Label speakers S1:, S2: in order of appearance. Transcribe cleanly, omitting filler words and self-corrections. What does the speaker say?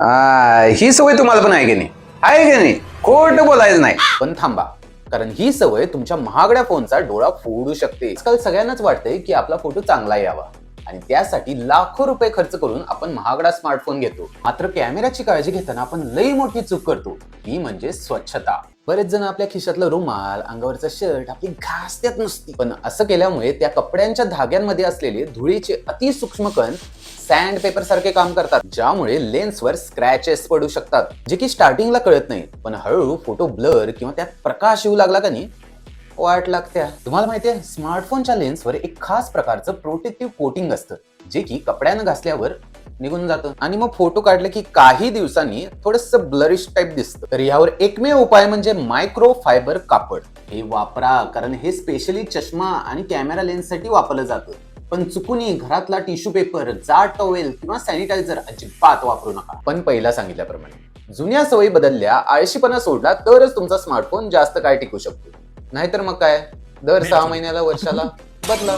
S1: ही सवय तुम्हाला पण आहे की नाही? आहे की नाही? खोटं बोलायचं नाही. पण थांबा, कारण ही सवय तुमच्या महागड्या फोनचा डोळा फोडू शकते. आजकाल सगळ्यांनाच वाटतंय की आपला फोटो चांगला यावा आणि त्यासाठी लाखो रुपये खर्च करून आपण महागडा स्मार्टफोन घेतो. मात्र कॅमेऱ्याची काळजी घेताना आपण लई मोठी चूक करतो, ती म्हणजे स्वच्छता. बरेच जण आपल्या खिशातला रुमाल, अंगावरचा शर्ट आपली घासत्यात नुसती, पण असं केल्यामुळे त्या कपड्यांच्या धाग्यांमध्ये असलेले धुळीचे अतिसूक्ष्म कण सँड पेपर सारखे काम करतात, ज्यामुळे लेन्सवर स्क्रॅचेस पडू शकतात, जे की स्टार्टिंगला कळत नाही, पण हळूहळू फोटो ब्लर किंवा त्यात प्रकाश येऊ लागला का नाही वाट लागत्या. तुम्हाला माहितीये, स्मार्टफोनच्या लेन्सवर एक खास प्रकारचं प्रोटेक्टिव्ह कोटिंग असतं, जे की कपड्यानं घासल्यावर निघून जातं आणि मग फोटो काढले की काही दिवसांनी थोडंसं ब्लरिश टाइप दिसतं. तर यावर एकमेव उपाय म्हणजे मायक्रो फायबर कापड. हे वापरा, कारण हे स्पेशली चष्मा आणि कॅमेरा लेन्ससाठी वापरलं जातं. पण चुकूनही घरातला टिश्यू पेपर, जाड टॉवेल किंवा सॅनिटायझर अजिबात वापरू नका. पण पहिला सांगितल्याप्रमाणे जुन्या सवयी बदलल्या, आळशीपणा सोडला तरच तुमचा स्मार्टफोन जास्त काळ टिकू शकतो. नाहीतर मग काय, दर 6 महिन्याला, वर्षाला बदला.